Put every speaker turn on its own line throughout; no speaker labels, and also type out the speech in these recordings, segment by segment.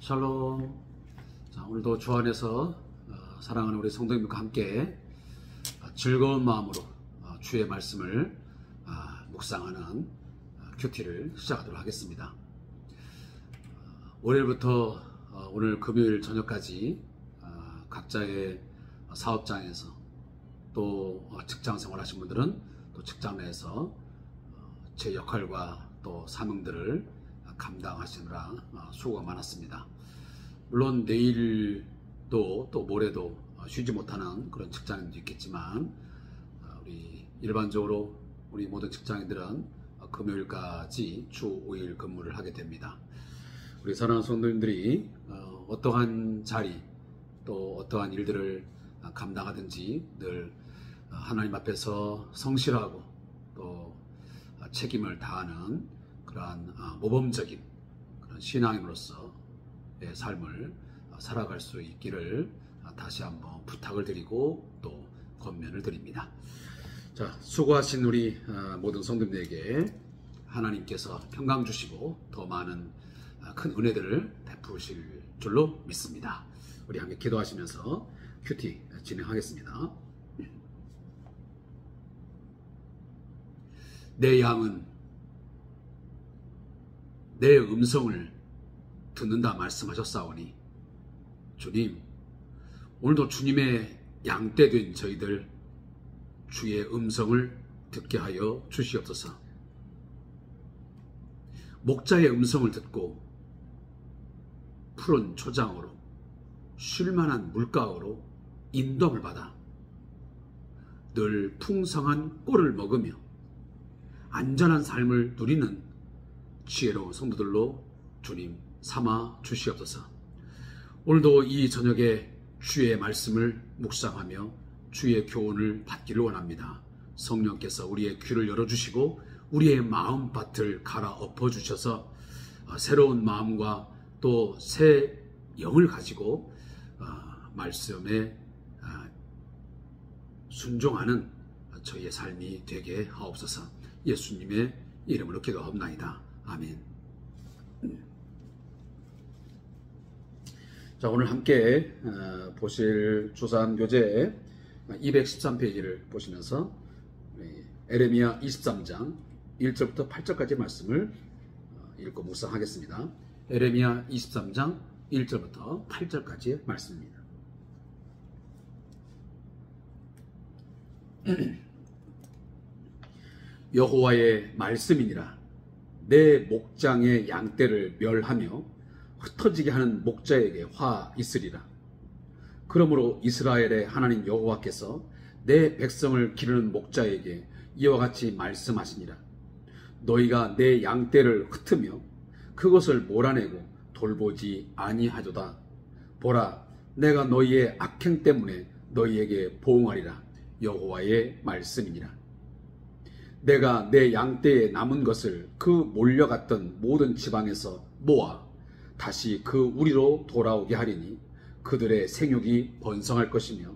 샬롬. 자, 오늘도 주 안에서 사랑하는 우리 성도님들과 함께 즐거운 마음으로 주의 말씀을 묵상하는 큐티를 시작하도록 하겠습니다. 월요일부터 오늘 금요일 저녁까지 각자의 사업장에서 또 직장 생활하신 분들은 또 직장 내에서 제 역할과 또 사명들을 감당하시느라 수고가 많았습니다. 물론 내일도 또 모레도 쉬지 못하는 그런 직장인도 있겠지만 우리 일반적으로 우리 모든 직장인들은 금요일까지 주 5일 근무를 하게 됩니다. 우리 사랑하는 성도님들이 어떠한 자리 또 어떠한 일들을 감당하든지 늘 하나님 앞에서 성실하고 또 책임을 다하는 그러한 모범적인 그런 신앙인으로서의 삶을 살아갈 수 있기를 다시 한번 부탁을 드리고 또 권면을 드립니다. 자, 수고하신 우리 모든 성도님들에게 하나님께서 평강 주시고 더 많은 큰 은혜들을 베푸실 줄로 믿습니다. 우리 함께 기도하시면서 큐티 진행하겠습니다. 내 양은 내 음성을 듣는다 말씀하셨사오니 주님, 오늘도 주님의 양떼 된 저희들 주의 음성을 듣게 하여 주시옵소서. 목자의 음성을 듣고 푸른 초장으로 쉴만한 물가으로 인도함을 받아 늘 풍성한 꼴을 먹으며 안전한 삶을 누리는 지혜로운 성도들로 주님 삼아 주시옵소서. 오늘도 이 저녁에 주의 말씀을 묵상하며 주의 교훈을 받기를 원합니다. 성령께서 우리의 귀를 열어주시고 우리의 마음밭을 갈아엎어 주셔서 새로운 마음과 또 새 영을 가지고 말씀에 순종하는 저희의 삶이 되게 하옵소서. 예수님의 이름으로 기도하옵나이다. 아멘. 자, 오늘 함께 보실 주산 교재 213페이지를 보시면서 에레미야 23장 1절부터 8절까지 말씀을 읽고 묵상하겠습니다. 에레미야 23장 1절부터 8절까지의 말씀입니다. 여호와의 말씀이니라. 내 목장의 양떼를 멸하며 흩어지게 하는 목자에게 화 있으리라. 그러므로 이스라엘의 하나님 여호와께서 내 백성을 기르는 목자에게 이와 같이 말씀하시니라. 너희가 내 양떼를 흩으며 그것을 몰아내고 돌보지 아니하도다. 보라, 내가 너희의 악행 때문에 너희에게 보응하리라. 여호와의 말씀이니라. 내가 내 양떼에 남은 것을 그 몰려갔던 모든 지방에서 모아 다시 그 우리로 돌아오게 하리니 그들의 생육이 번성할 것이며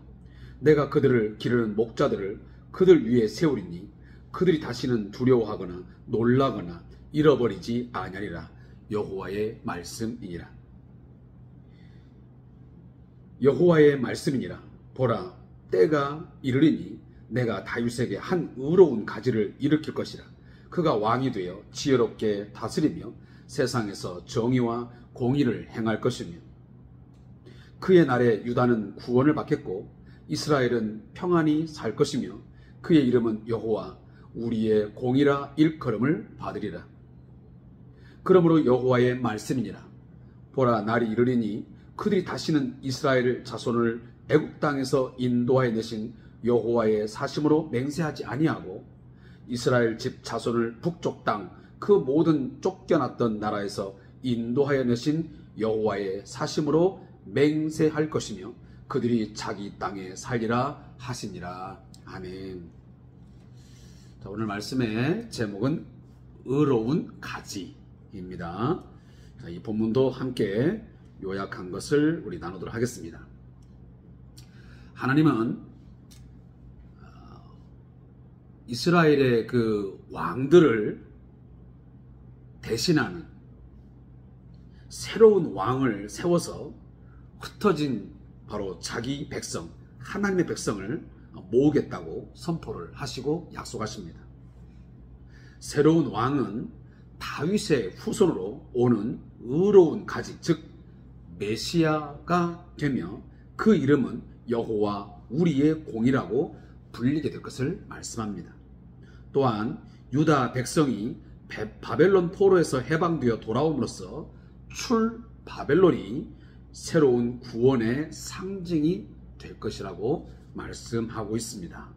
내가 그들을 기르는 목자들을 그들 위에 세우리니 그들이 다시는 두려워하거나 놀라거나 잃어버리지 아니하리라. 여호와의 말씀이니라. 여호와의 말씀이니라. 보라, 때가 이르리니 내가 다윗에게 한 의로운 가지를 일으킬 것이라. 그가 왕이 되어 지혜롭게 다스리며 세상에서 정의와 공의를 행할 것이며 그의 날에 유다는 구원을 받겠고 이스라엘은 평안히 살 것이며 그의 이름은 여호와 우리의 공의라 일컬음을 받으리라. 그러므로 여호와의 말씀이니라. 보라, 날이 이르리니 그들이 다시는 이스라엘 자손을 애굽 땅에서 인도하여 내신 여호와의 사심으로 맹세하지 아니하고 이스라엘 집 자손을 북쪽 땅 그 모든 쫓겨났던 나라에서 인도하여 내신 여호와의 사심으로 맹세할 것이며 그들이 자기 땅에 살리라 하시니라. 아멘. 자, 오늘 말씀의 제목은 의로운 가지입니다. 자, 이 본문도 함께 요약한 것을 우리 나누도록 하겠습니다. 하나님은 이스라엘의 그 왕들을 대신하는 새로운 왕을 세워서 흩어진 바로 자기 백성, 하나님의 백성을 모으겠다고 선포를 하시고 약속하십니다. 새로운 왕은 다윗의 후손으로 오는 의로운 가지, 즉 메시아가 되며 그 이름은 여호와 우리의 공이라고 불리게 될 것을 말씀합니다. 또한 유다 백성이 바벨론 포로에서 해방되어 돌아옴으로써 출 바벨론이 새로운 구원의 상징이 될 것이라고 말씀하고 있습니다.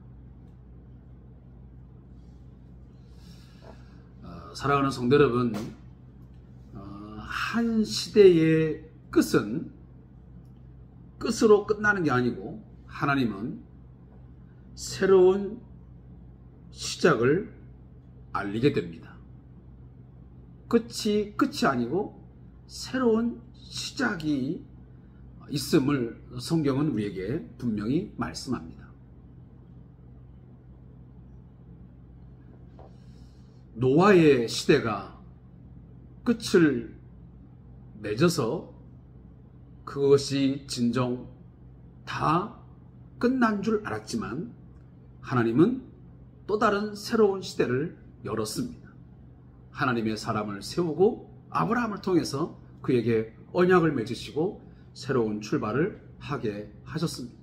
사랑하는 성도 여러분, 한 시대의 끝은 끝으로 끝나는 게 아니고 하나님은 새로운 시작을 알리게 됩니다. 끝이 아니고 새로운 시작이 있음을 성경은 우리에게 분명히 말씀합니다. 노아의 시대가 끝을 맺어서 그것이 진정 다 끝난 줄 알았지만 하나님은 또 다른 새로운 시대를 열었습니다. 하나님의 사람을 세우고 아브라함을 통해서 그에게 언약을 맺으시고 새로운 출발을 하게 하셨습니다.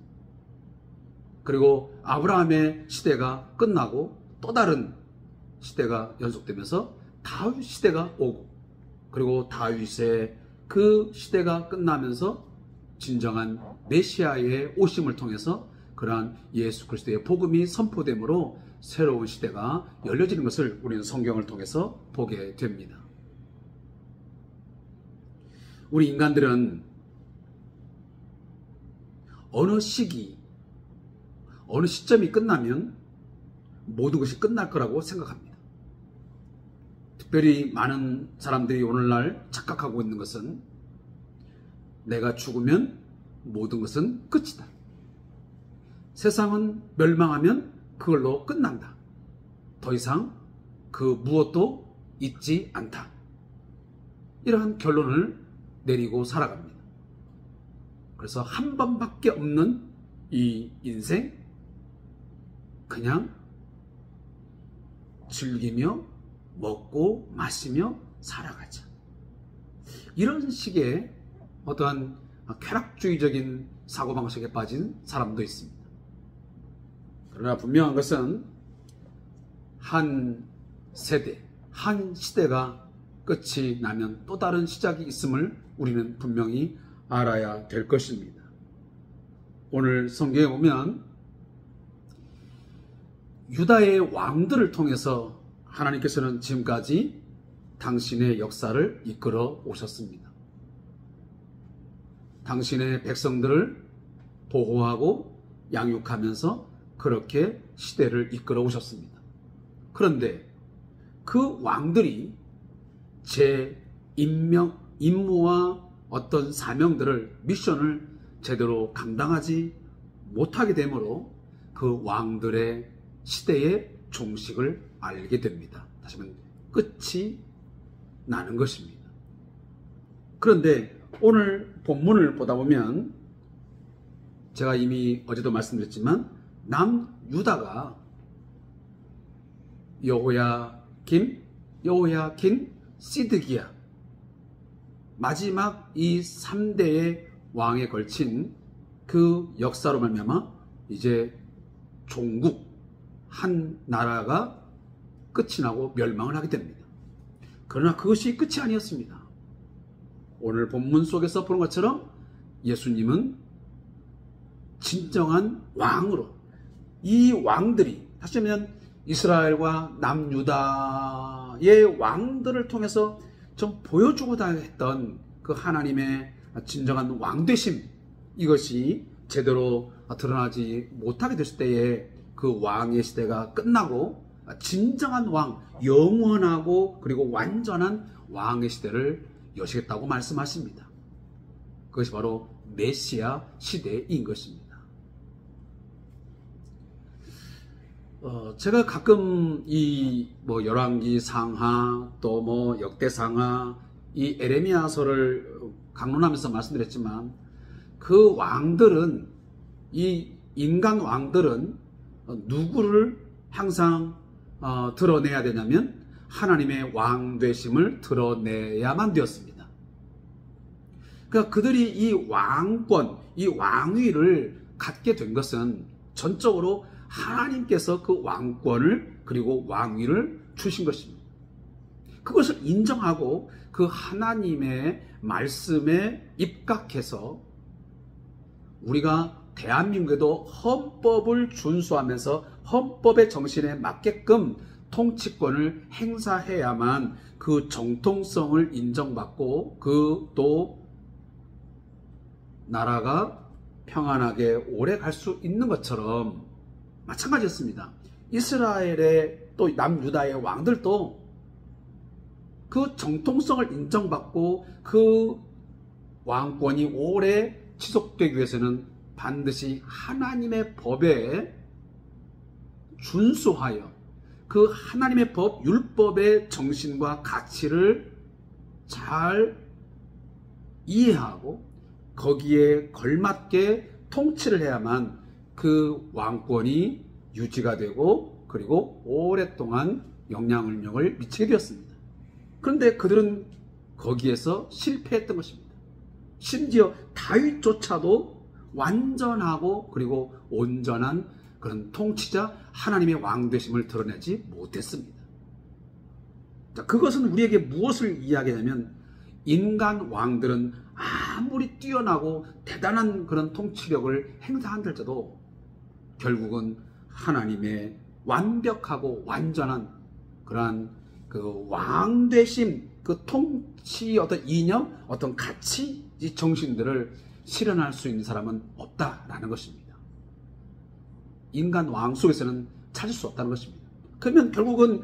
그리고 아브라함의 시대가 끝나고 또 다른 시대가 연속되면서 다윗 시대가 오고, 그리고 다윗의 그 시대가 끝나면서 진정한 메시아의 오심을 통해서 그러한 예수 그리스도의 복음이 선포됨으로 새로운 시대가 열려지는 것을 우리는 성경을 통해서 보게 됩니다. 우리 인간들은 어느 시기, 어느 시점이 끝나면 모든 것이 끝날 거라고 생각합니다. 특별히 많은 사람들이 오늘날 착각하고 있는 것은 내가 죽으면 모든 것은 끝이다. 세상은 멸망하면 그걸로 끝난다. 더 이상 그 무엇도 있지 않다. 이러한 결론을 내리고 살아갑니다. 그래서 한 번밖에 없는 이 인생, 그냥 즐기며 먹고 마시며 살아가자. 이런 식의 어떠한 쾌락주의적인 사고방식에 빠진 사람도 있습니다. 그러나 분명한 것은 한 세대, 한 시대가 끝이 나면 또 다른 시작이 있음을 우리는 분명히 알아야 될 것입니다. 오늘 성경에 보면 유다의 왕들을 통해서 하나님께서는 지금까지 당신의 역사를 이끌어 오셨습니다. 당신의 백성들을 보호하고 양육하면서 그렇게 시대를 이끌어 오셨습니다. 그런데 그 왕들이 제 임무와 어떤 사명들을, 미션을 제대로 감당하지 못하게 되므로 그 왕들의 시대의 종식을 알게 됩니다. 다시 말하면 끝이 나는 것입니다. 그런데 오늘 본문을 보다 보면 제가 이미 어제도 말씀드렸지만 남유다가 여호야김, 시드기야, 마지막 이 3대의 왕에 걸친 그 역사로 말미암아 이제 종국, 한 나라가 끝이 나고 멸망을 하게 됩니다. 그러나 그것이 끝이 아니었습니다. 오늘 본문 속에서 보는 것처럼 예수님은 진정한 왕으로, 이 왕들이, 다시 말하면 이스라엘과 남유다의 왕들을 통해서 좀 보여주고자 했던 그 하나님의 진정한 왕되심, 이것이 제대로 드러나지 못하게 됐을 때에 그 왕의 시대가 끝나고 진정한 왕, 영원하고 그리고 완전한 왕의 시대를 여시겠다고 말씀하십니다. 그것이 바로 메시아 시대인 것입니다. 제가 가끔 이 열왕기 상하, 또 역대상하, 이 에레미야서를 강론하면서 말씀드렸지만 그 왕들은, 이 인간 왕들은 누구를 항상 드러내야 되냐면 하나님의 왕 되심을 드러내야만 되었습니다. 그러니까 그들이 이 왕권, 이 왕위를 갖게 된 것은 전적으로 하나님께서 그 왕권을 그리고 왕위를 주신 것입니다. 그것을 인정하고 그 하나님의 말씀에 입각해서 우리가 대한민국에도 헌법을 준수하면서 헌법의 정신에 맞게끔 통치권을 행사해야만 그 정통성을 인정받고 그 또 나라가 평안하게 오래 갈 수 있는 것처럼 마찬가지였습니다. 이스라엘의 또 남유다의 왕들도 그 정통성을 인정받고 그 왕권이 오래 지속되기 위해서는 반드시 하나님의 법에 준수하여 그 하나님의 법, 율법의 정신과 가치를 잘 이해하고 거기에 걸맞게 통치를 해야만 그 왕권이 유지가 되고 그리고 오랫동안 영향력을 미치게 되었습니다. 그런데 그들은 거기에서 실패했던 것입니다. 심지어 다윗조차도 완전하고 그리고 온전한 그런 통치자 하나님의 왕 되심을 드러내지 못했습니다. 자, 그것은 우리에게 무엇을 이야기하냐면 인간 왕들은 아무리 뛰어나고 대단한 그런 통치력을 행사한들지도 결국은 하나님의 완벽하고 완전한 그러한 그 왕되심, 그 통치 어떤 이념, 어떤 가치, 이 정신들을 실현할 수 있는 사람은 없다라는 것입니다. 인간 왕 속에서는 찾을 수 없다는 것입니다. 그러면 결국은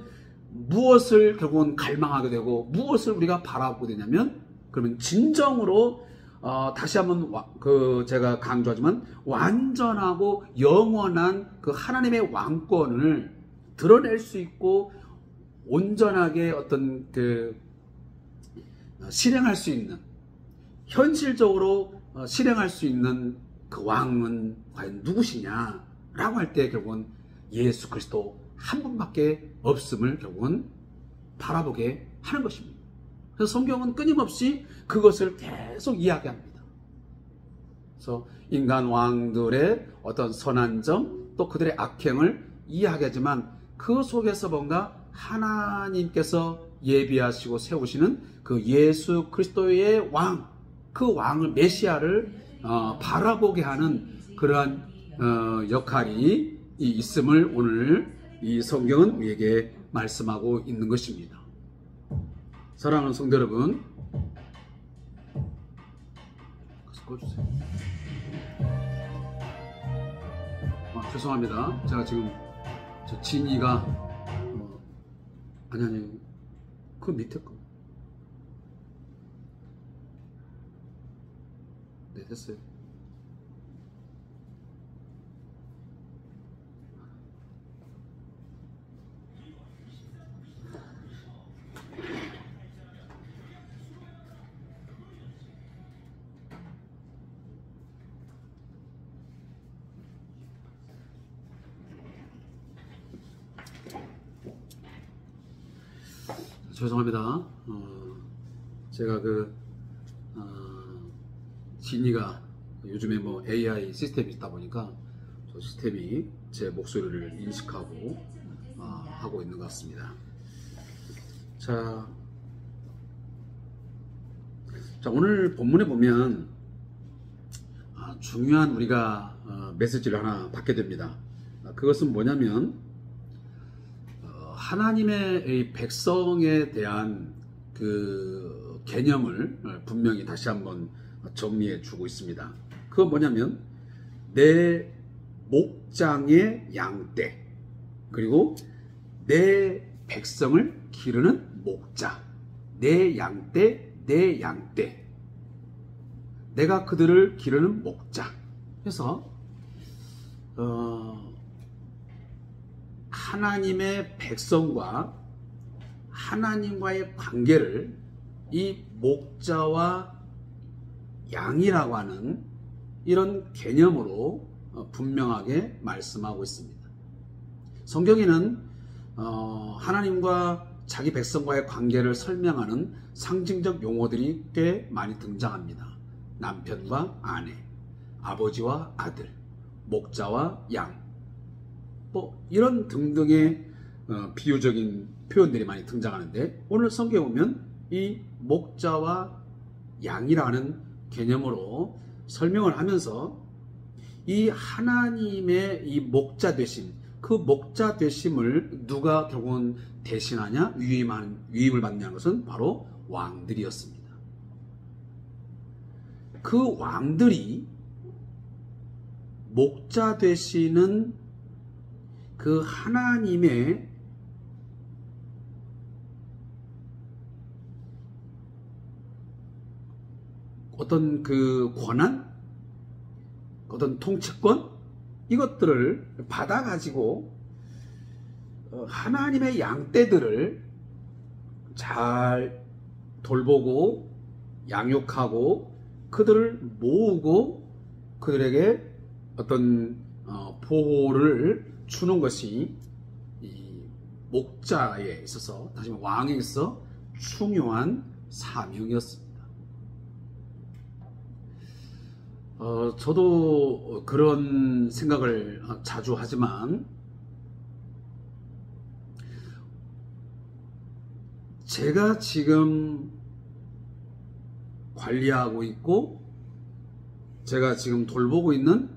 무엇을 결국은 갈망하게 되고 무엇을 우리가 바라보게 되냐면 그러면 진정으로 다시 한번 제가 강조하지만 완전하고 영원한 그 하나님의 왕권을 드러낼 수 있고 온전하게 어떤 그 실행할 수 있는 현실적으로 실행할 수 있는 그 왕은 과연 누구시냐라고 할 때 결국은 예수 그리스도 한 분밖에 없음을 결국은 바라보게 하는 것입니다. 그래서 성경은 끊임없이 그것을 계속 이야기합니다. 그래서 인간 왕들의 어떤 선한 점, 또 그들의 악행을 이야기하지만 그 속에서 뭔가 하나님께서 예비하시고 세우시는 그 예수 그리스도의 왕, 그 왕을 메시아를 바라보게 하는 그러한 역할이 있음을 오늘 이 성경은 우리에게 말씀하고 있는 것입니다. 사랑하는 성도 여러분, 꺼주세요. 죄송합니다. 제가 지금 저 진이가 아니 그 밑에 거. 네, 됐어요. 죄송합니다. 제가 진이가 요즘에 뭐 AI 시스템이 있다 보니까 저 시스템이 제 목소리를 인식하고 하고 있는 것 같습니다. 자, 오늘 본문에 보면 중요한 우리가 메시지를 하나 받게 됩니다. 그것은 뭐냐면 하나님의 백성에 대한 그 개념을 분명히 다시 한번 정리해 주고 있습니다. 그건 뭐냐면 내 목장의 양떼, 그리고 내 백성을 기르는 목자, 내 양떼, 내 양떼, 내가 그들을 기르는 목자. 그래서 하나님의 백성과 하나님과의 관계를 이 목자와 양이라고 하는 이런 개념으로 분명하게 말씀하고 있습니다. 성경에는 하나님과 자기 백성과의 관계를 설명하는 상징적 용어들이 꽤 많이 등장합니다. 남편과 아내, 아버지와 아들, 목자와 양, 이런 등등의 비유적인 표현들이 많이 등장하는데, 오늘 성경에 보면 이 목자와 양이라는 개념으로 설명을 하면서 이 하나님의 이 목자 되심, 그 목자 되심을 누가 결국은 대신하냐, 위임을 받냐는 것은 바로 왕들이었습니다. 그 왕들이 목자 되시는 그 하나님의 어떤 그 권한, 어떤 통치권, 이것들을 받아가지고 하나님의 양떼들을 잘 돌보고 양육하고 그들을 모으고 그들에게 어떤 보호를 주는 것이 이 목자에 있어서, 다시 말해 왕에 있어 중요한 사명이었습니다. 저도 그런 생각을 자주 하지만, 제가 지금 관리하고 있고 제가 지금 돌보고 있는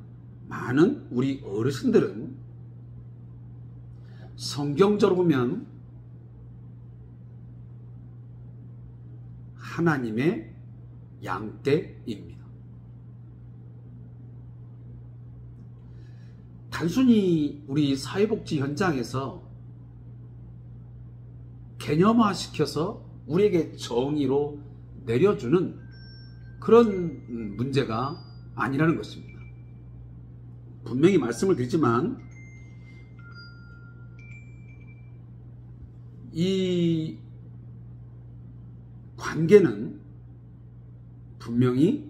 많은 우리 어르신들은 성경적으로 보면 하나님의 양떼입니다. 단순히 우리 사회복지 현장에서 개념화시켜서 우리에게 정의로 내려주는 그런 문제가 아니라는 것입니다. 분명히 말씀을 드리지만, 이 관계는 분명히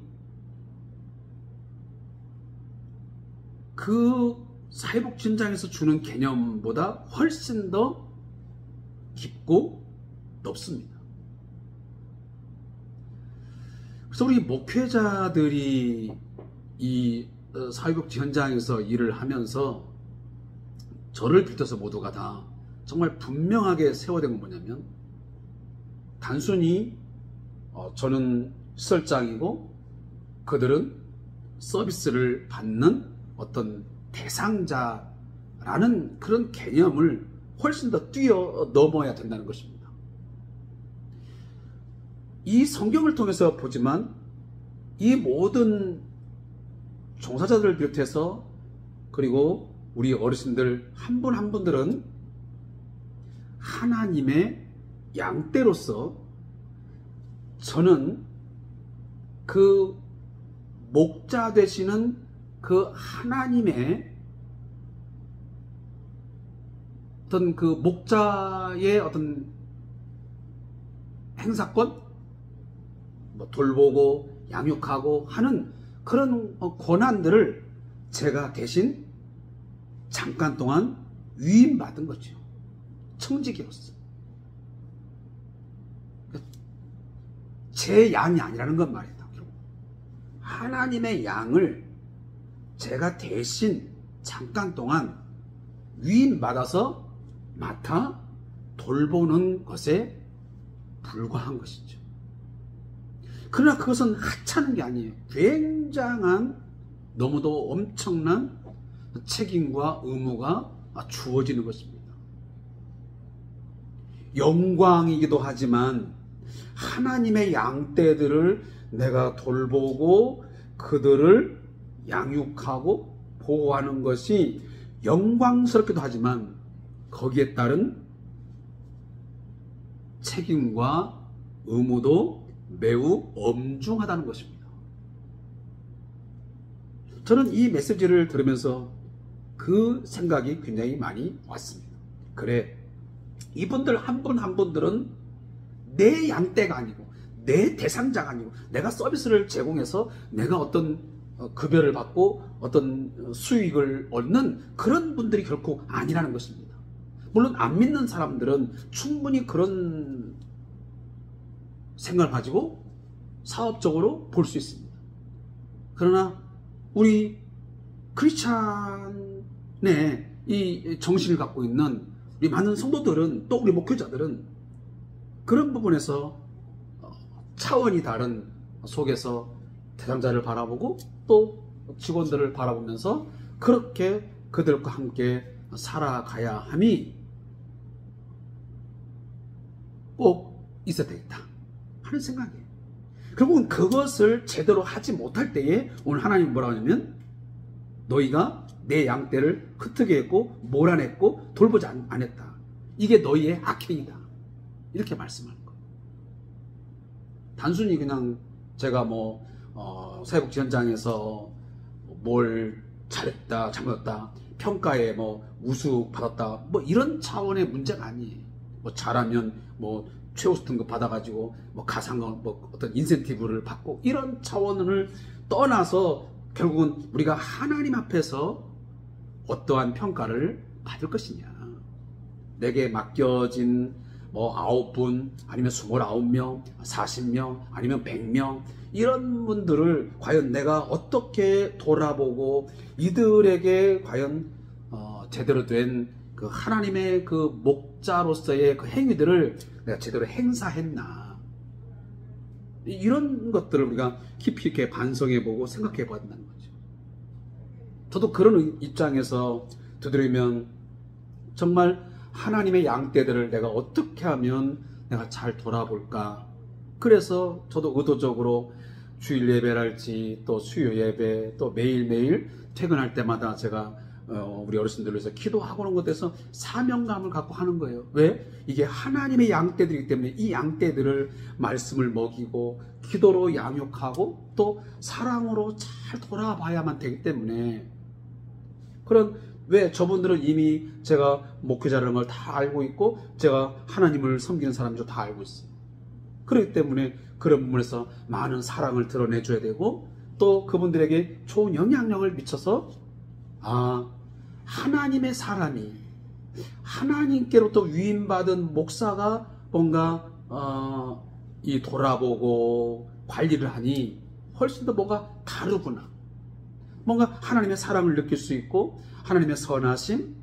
그 사회복지 현장에서 주는 개념보다 훨씬 더 깊고 높습니다. 그래서 우리 목회자들이 이 사회복지 현장에서 일을 하면서 저를 비롯해서 모두가 다 정말 분명하게 세워야 되는 건 뭐냐면, 단순히 저는 시설장이고 그들은 서비스를 받는 어떤 대상자라는 그런 개념을 훨씬 더 뛰어넘어야 된다는 것입니다. 이 성경을 통해서 보지만 이 모든 종사자들을 비롯해서, 그리고 우리 어르신들 한 분 한 분들은 하나님의 양떼로서 저는 그 목자 되시는 그 하나님의 어떤 그 목자의 어떤 행사권, 돌보고 양육하고 하는 그런 권한들을 제가 대신 잠깐 동안 위임받은 거죠. 청지기로서. 제 양이 아니라는 건 말이다. 하나님의 양을 제가 대신 잠깐 동안 위임받아서 맡아 돌보는 것에 불과한 것이죠. 그러나 그것은 하찮은 게 아니에요. 굉장한, 너무도 엄청난 책임과 의무가 주어지는 것입니다. 영광이기도 하지만 하나님의 양떼들을 내가 돌보고 그들을 양육하고 보호하는 것이 영광스럽기도 하지만 거기에 따른 책임과 의무도 매우 엄중하다는 것입니다. 저는 이 메시지를 들으면서 그 생각이 굉장히 많이 왔습니다. 그래, 이분들 한 분 한 분들은 내 양떼가 아니고 내 대상자가 아니고 내가 서비스를 제공해서 내가 어떤 급여를 받고 어떤 수익을 얻는 그런 분들이 결코 아니라는 것입니다. 물론 안 믿는 사람들은 충분히 그런 생각을 가지고 사업적으로 볼 수 있습니다. 그러나 우리 크리스찬의 이 정신을 갖고 있는 우리 많은 성도들은, 또 우리 목회자들은 그런 부분에서 차원이 다른 속에서 대상자를 바라보고 또 직원들을 바라보면서 그렇게 그들과 함께 살아가야 함이 꼭 있어야 되겠다 하는 생각이에요. 결국은 그것을 제대로 하지 못할 때에 오늘 하나님이 뭐라고 하냐면, 너희가 내 양떼를 흩트게 했고 몰아냈고 돌보지 않았다. 이게 너희의 악행이다. 이렇게 말씀하는 거예요. 단순히 그냥 제가 사회복지 현장에서 뭘 잘했다, 잘못했다, 평가에 우수 받았다, 이런 차원의 문제가 아니에요. 잘하면 최우수 등급 받아가지고 가상 어떤 인센티브를 받고 이런 차원을 떠나서 결국은 우리가 하나님 앞에서 어떠한 평가를 받을 것이냐. 내게 맡겨진 9분 아니면 29명, 40명 아니면 100명 이런 분들을 과연 내가 어떻게 돌아보고 이들에게 과연 제대로 된 그 하나님의 그 목자로서의 그 행위들을 내가 제대로 행사했나. 이런 것들을 우리가 깊이 있게 반성해보고 생각해봐야 된다는 거죠. 저도 그런 입장에서 되돌이면 정말 하나님의 양떼들을 내가 어떻게 하면 내가 잘 돌아볼까. 그래서 저도 의도적으로 주일 예배랄지 또 수요 예배 또 매일매일 퇴근할 때마다 제가 우리 어르신들을 위해서 기도하고 그런 것에서 사명감을 갖고 하는 거예요. 왜? 이게 하나님의 양떼들이기 때문에 이 양떼들을 말씀을 먹이고 기도로 양육하고 또 사랑으로 잘 돌아봐야만 되기 때문에. 그런 왜 저분들은 이미 제가 목회자라는 걸 다 알고 있고 제가 하나님을 섬기는 사람인 줄 다 알고 있어요. 그렇기 때문에 그런 부분에서 많은 사랑을 드러내줘야 되고 또 그분들에게 좋은 영향력을 미쳐서 하나님의 사람이 하나님께로부터 위임받은 목사가 뭔가 이 돌아보고 관리를 하니 훨씬 더 뭐가 다르구나. 뭔가 하나님의 사랑을 느낄 수 있고 하나님의 선하심,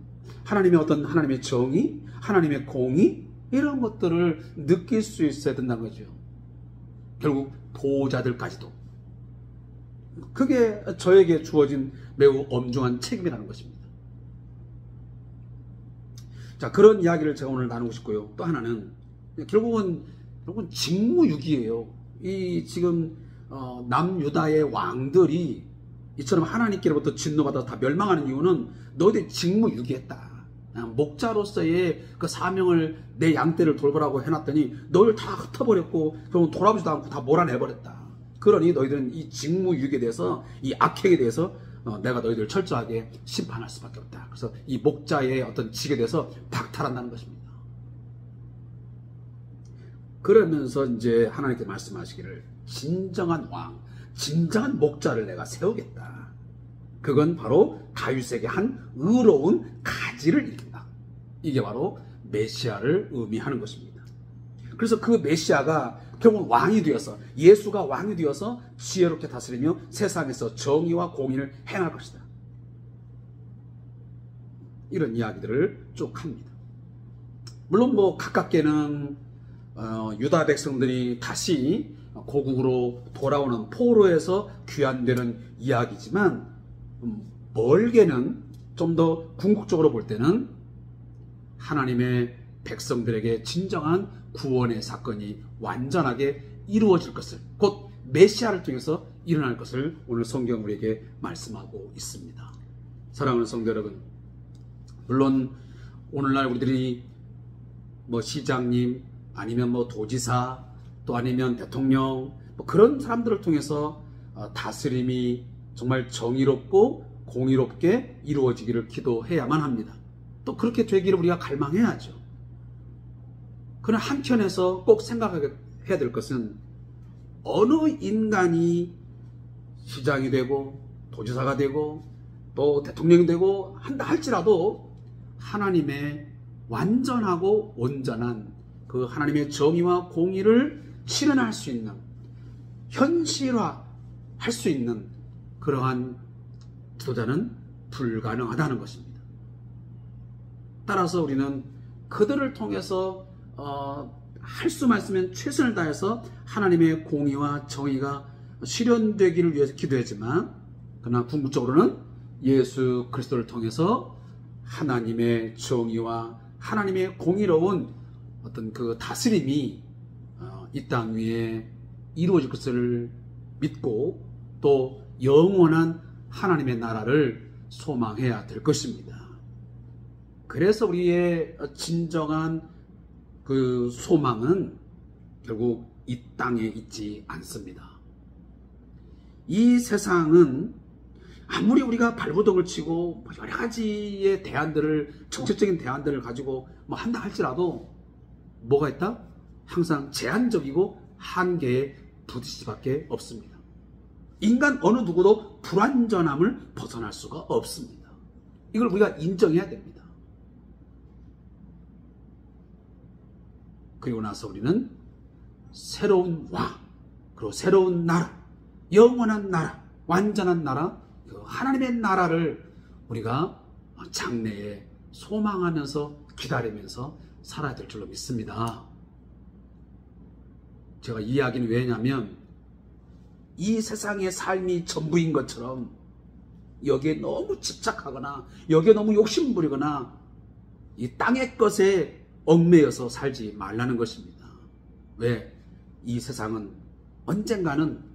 하나님의 어떤 하나님의 정의, 하나님의 공의 이런 것들을 느낄 수 있어야 된다는 거죠. 결국 보호자들까지도. 그게 저에게 주어진 매우 엄중한 책임이라는 것입니다. 자, 그런 이야기를 제가 오늘 나누고 싶고요. 또 하나는 결국은 직무유기예요. 이 지금 남유다의 왕들이 이처럼 하나님께로부터 진노받아서 다 멸망하는 이유는 너희들 직무유기했다. 목자로서의 그 사명을 내 양떼를 돌보라고 해놨더니 너희를 다 흩어버렸고 결국 돌아보지도 않고 다 몰아내버렸다. 그러니 너희들은 이 직무유기에 대해서 이 악행에 대해서 내가 너희들을 철저하게 심판할 수밖에 없다. 그래서 이 목자의 어떤 직에 대해서 박탈한다는 것입니다. 그러면서 이제 하나님께 말씀하시기를 진정한 왕, 진정한 목자를 내가 세우겠다. 그건 바로 다윗에게 한 의로운 가지를 일으킨다. 이게 바로 메시아를 의미하는 것입니다. 그래서 그 메시아가 결국 왕이 되어서 예수가 왕이 되어서 지혜롭게 다스리며 세상에서 정의와 공의를 행할 것이다. 이런 이야기들을 쭉 합니다. 물론 가깝게는 유다 백성들이 다시 고국으로 돌아오는 포로에서 귀환되는 이야기지만 멀게는 좀 더 궁극적으로 볼 때는 하나님의 백성들에게 진정한 구원의 사건이 완전하게 이루어질 것을, 곧 메시아를 통해서 일어날 것을 오늘 성경 우리에게 말씀하고 있습니다. 사랑하는 성도 여러분, 물론 오늘날 우리들이 시장님 아니면 도지사 또 아니면 대통령 그런 사람들을 통해서 다스림이 정말 정의롭고 공의롭게 이루어지기를 기도해야만 합니다. 또 그렇게 되기를 우리가 갈망해야죠. 그러나 한편에서 꼭 생각해야 될 것은 어느 인간이 시장이 되고 도지사가 되고 또 대통령이 되고 한다 할지라도 하나님의 완전하고 온전한 그 하나님의 정의와 공의를 실현할 수 있는, 현실화할 수 있는 그러한 지도자는 불가능하다는 것입니다. 따라서 우리는 그들을 통해서 할 수만 있으면 최선을 다해서 하나님의 공의와 정의가 실현되기를 위해서 기도했지만, 그러나 궁극적으로는 예수 그리스도를 통해서 하나님의 정의와 하나님의 공의로운 어떤 그 다스림이 이 땅 위에 이루어질 것을 믿고 또 영원한 하나님의 나라를 소망해야 될 것입니다. 그래서 우리의 진정한 그 소망은 결국 이 땅에 있지 않습니다. 이 세상은 아무리 우리가 발버둥을 치고 여러 가지의 대안들을, 정책적인 대안들을 가지고 한다 할지라도 뭐가 있다? 항상 제한적이고 한계에 부딪힐 수밖에 없습니다. 인간 어느 누구도 불완전함을 벗어날 수가 없습니다. 이걸 우리가 인정해야 됩니다. 그리고 나서 우리는 새로운 왕, 그리고 새로운 나라, 영원한 나라, 완전한 나라, 하나님의 나라를 우리가 장래에 소망하면서 기다리면서 살아야 될 줄로 믿습니다. 제가 이 이야기는 왜냐면 이 세상의 삶이 전부인 것처럼 여기에 너무 집착하거나 여기에 너무 욕심부리거나 이 땅의 것에 얽매여서 살지 말라는 것입니다. 왜? 이 세상은 언젠가는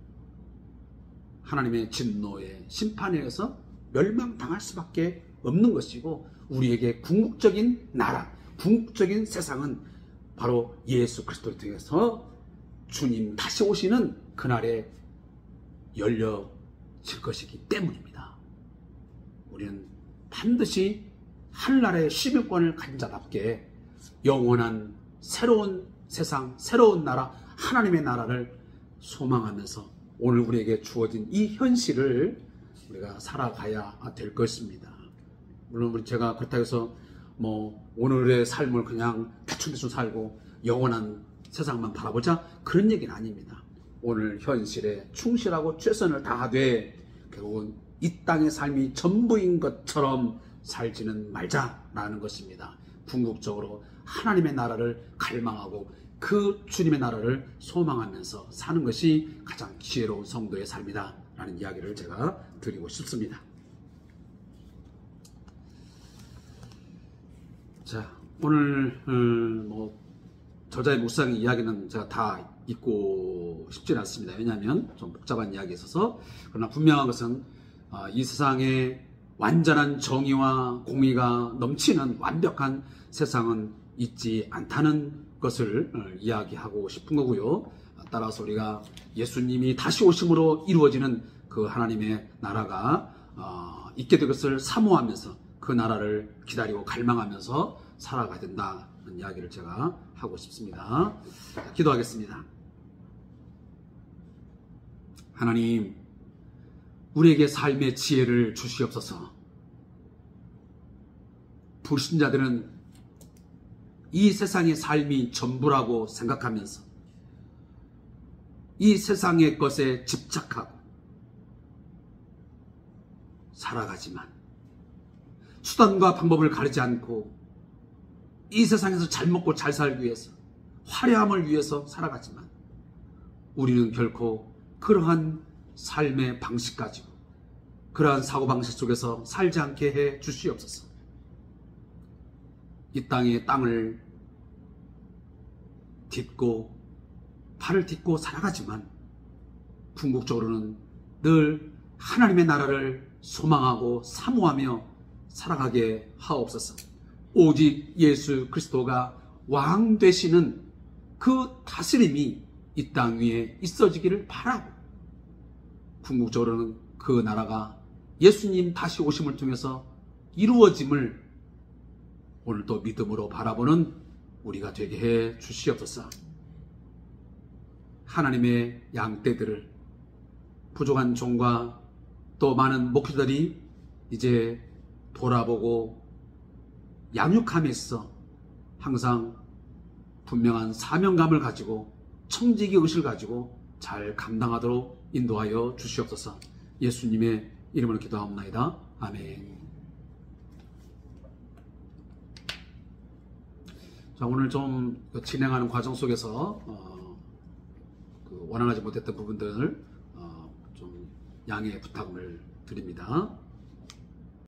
하나님의 진노의 심판에 의해서 멸망당할 수밖에 없는 것이고, 우리에게 궁극적인 나라, 궁극적인 세상은 바로 예수 그리스도를 통해서 주님 다시 오시는 그날에 열려질 것이기 때문입니다. 우리는 반드시 하늘나라의 시민권을 가진 자답게 영원한 새로운 세상, 새로운 나라, 하나님의 나라를 소망하면서 오늘 우리에게 주어진 이 현실을 우리가 살아가야 될 것입니다. 물론 제가 그렇다고 해서 오늘의 삶을 그냥 대충대충 살고 영원한 세상만 바라보자, 그런 얘기는 아닙니다. 오늘 현실에 충실하고 최선을 다하되 결국은 이 땅의 삶이 전부인 것처럼 살지는 말자라는 것입니다. 궁극적으로 하나님의 나라를 갈망하고 그 주님의 나라를 소망하면서 사는 것이 가장 지혜로운 성도의 삶이다 라는 이야기를 제가 드리고 싶습니다. 자, 오늘 저자의 묵상 이야기는 제가 다 읽고 싶지는 않습니다. 왜냐하면 좀 복잡한 이야기가 있어서. 그러나 분명한 것은 이 세상에 완전한 정의와 공의가 넘치는 완벽한 세상은 있지 않다는 것을 이야기하고 싶은 거고요. 따라서 우리가 예수님이 다시 오심으로 이루어지는 그 하나님의 나라가 있게 될 것을 사모하면서 그 나라를 기다리고 갈망하면서 살아가야 된다는 이야기를 제가 하고 싶습니다. 기도하겠습니다. 하나님, 우리에게 삶의 지혜를 주시옵소서. 불신자들은 이 세상의 삶이 전부라고 생각하면서 이 세상의 것에 집착하고 살아가지만 수단과 방법을 가리지 않고 이 세상에서 잘 먹고 잘 살기 위해서, 화려함을 위해서 살아가지만 우리는 결코 그러한 삶의 방식 가지고 그러한 사고방식 속에서 살지 않게 해 주시옵소서. 이 땅의 땅을 딛고 발을 딛고 살아가지만 궁극적으로는 늘 하나님의 나라를 소망하고 사모하며 살아가게 하옵소서. 오직 예수 그리스도가 왕 되시는 그 다스림이 이 땅 위에 있어지기를 바라고, 궁극적으로는 그 나라가 예수님 다시 오심을 통해서 이루어짐을 오늘도 믿음으로 바라보는 우리가 되게 해 주시옵소서. 하나님의 양떼들을 부족한 종과 또 많은 목회자들이 이제 돌아보고 양육함에서 항상 분명한 사명감을 가지고 청지기 의식을 가지고 잘 감당하도록 인도하여 주시옵소서. 예수님의 이름으로 기도하옵나이다. 아멘. 자, 오늘 좀 진행하는 과정 속에서 원활하지 못했던 부분들을 좀 양해 부탁을 드립니다.